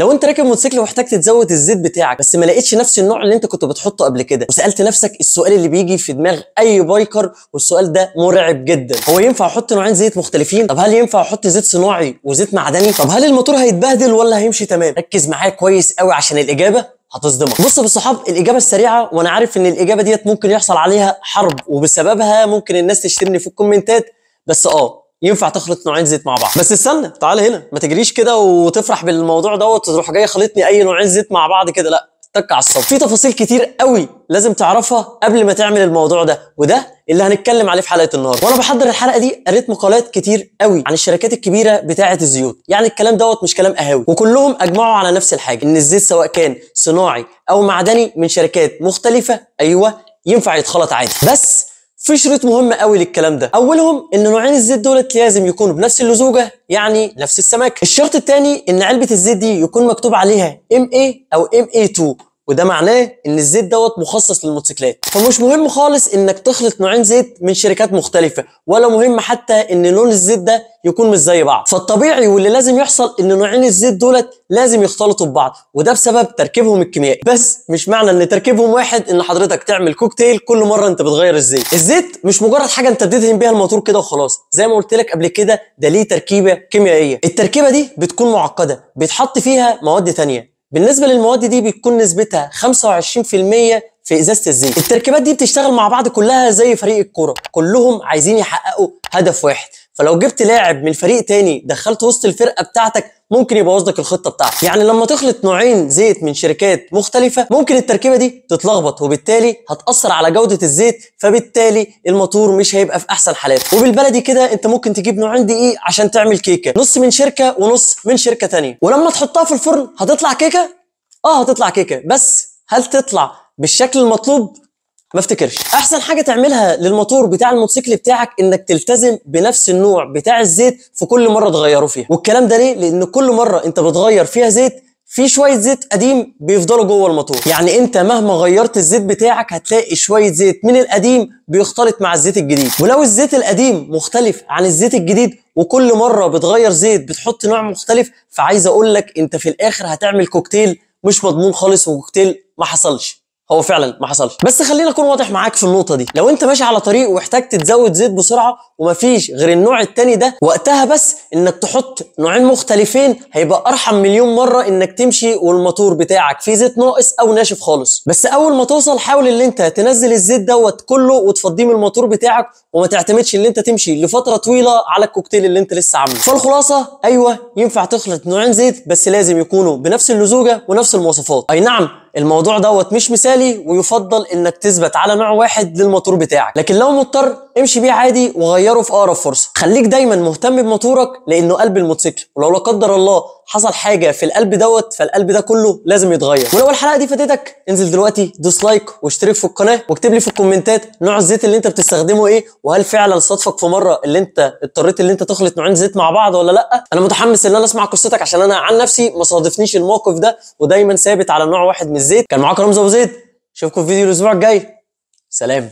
لو انت راكب موتوسيكل واحتجت تزود الزيت بتاعك بس ما لقيتش نفس النوع اللي انت كنت بتحطه قبل كده، وسالت نفسك السؤال اللي بيجي في دماغ اي بايكر، والسؤال ده مرعب جدا: هو ينفع احط نوعين زيت مختلفين؟ طب هل ينفع احط زيت صناعي وزيت معدني؟ طب هل الموتور هيتبهدل ولا هيمشي تمام؟ ركز معايا كويس قوي عشان الاجابه هتصدمك. بص يا بالصحاب، الاجابه السريعه، وانا عارف ان الاجابه ديت ممكن يحصل عليها حرب وبسببها ممكن الناس تشتمني في الكومنتات، بس ينفع تخلط نوعين زيت مع بعض. بس استنى، تعال هنا، ما تجريش كده وتفرح بالموضوع دوت وتروح جاي خلطني اي نوعين زيت مع بعض كده، لا، اتك على الصبر. في تفاصيل كتير قوي لازم تعرفها قبل ما تعمل الموضوع ده، وده اللي هنتكلم عليه في حلقه النهارده. وانا بحضر الحلقه دي قريت مقالات كتير قوي عن الشركات الكبيره بتاعه الزيوت، يعني الكلام دوت مش كلام قهاوي، وكلهم اجمعوا على نفس الحاجه: ان الزيت سواء كان صناعي او معدني من شركات مختلفه، ايوه ينفع يتخلط عادي. بس في شروط مهمه قوي للكلام ده. اولهم ان نوعين الزيت دولت لازم يكونوا بنفس اللزوجه، يعني نفس السماكه. الشرط الثاني ان علبه الزيت دي يكون مكتوب عليها MA او MA2، وده معناه ان الزيت دوت مخصص للموتوسيكلات. فمش مهم خالص انك تخلط نوعين زيت من شركات مختلفه، ولا مهم حتى ان لون الزيت ده يكون مش زي بعض. فالطبيعي واللي لازم يحصل ان نوعين الزيت دولت لازم يختلطوا ببعض، وده بسبب تركيبهم الكيميائي. بس مش معنى ان تركيبهم واحد ان حضرتك تعمل كوكتيل كل مره انت بتغير الزيت. الزيت مش مجرد حاجه انت بتدهن بيها الموتور كده وخلاص، زي ما قلت لك قبل كده، ده ليه تركيبه كيميائيه. التركيبه دي بتكون معقده، بيتحط فيها مواد ثانيه. بالنسبه للمواد دي بتكون نسبتها 25% في ازازه الزيت. التركيبات دي بتشتغل مع بعض كلها زي فريق الكوره، كلهم عايزين يحققوا هدف واحد. فلو جبت لاعب من فريق تاني دخلت وسط الفرقه بتاعتك ممكن يبوظ لك الخطه بتاعتك. يعني لما تخلط نوعين زيت من شركات مختلفه ممكن التركيبه دي تتلخبط، وبالتالي هتاثر على جوده الزيت، فبالتالي الموتور مش هيبقى في احسن حالاته. وبالبلدي كده انت ممكن تجيب نوعين دقيق عشان تعمل كيكه، نص من شركه ونص من شركه تانيه، ولما تحطها في الفرن هتطلع كيكه. هتطلع كيكه، بس هل تطلع بالشكل المطلوب؟ ما افتكرش. احسن حاجه تعملها للموتور بتاع الموتوسيكل بتاعك انك تلتزم بنفس النوع بتاع الزيت في كل مره تغيره فيها. والكلام ده ليه؟ لان كل مره انت بتغير فيها زيت في شويه زيت قديم بيفضلوا جوه الموتور. يعني انت مهما غيرت الزيت بتاعك هتلاقي شويه زيت من القديم بيختلط مع الزيت الجديد. ولو الزيت القديم مختلف عن الزيت الجديد وكل مره بتغير زيت بتحط نوع مختلف، فعايز اقول لك انت في الاخر هتعمل كوكتيل مش مضمون خالص، وكوكتيل ما حصلش. هو فعلا ما حصلش. بس خلينا اكون واضح معاك في النقطه دي: لو انت ماشي على طريق واحتجت تزود زيت بسرعه ومفيش غير النوع التاني ده، وقتها بس انك تحط نوعين مختلفين هيبقى ارحم مليون مره انك تمشي والموتور بتاعك فيه زيت ناقص او ناشف خالص. بس اول ما توصل حاول ان انت تنزل الزيت دوت كله وتفضيه من الموتور بتاعك، وما تعتمدش ان انت تمشي لفتره طويله على الكوكتيل اللي انت لسه عامله. فالخلاصه، ايوه ينفع تخلط نوعين زيت بس لازم يكونوا بنفس اللزوجه ونفس المواصفات. اي نعم الموضوع دوت مش مثالي، ويفضل انك تثبت على نوع واحد للموتور بتاعك، لكن لو مضطر امشي بيه عادي وغيره في اقرب فرصه. خليك دايما مهتم بموتورك لانه قلب الموتوسيكل، ولو لا قدر الله حصل حاجه في القلب دوت فالقلب ده كله لازم يتغير. ولو الحلقه دي فاتتك انزل دلوقتي دوس لايك واشترك في القناه، واكتب لي في الكومنتات نوع الزيت اللي انت بتستخدمه ايه، وهل فعلا صادفك في مره اللي انت اضطريت اللي انت تخلط نوعين زيت مع بعض ولا لا. انا متحمس ان انا اسمع قصتك عشان انا عن نفسي ما صادفنيش الموقف ده، ودايما ثابت على نوع واحد من الزيت. كان معاكم رمزي ابو زيد، اشوفكم في فيديو الاسبوع الجاي. سلام.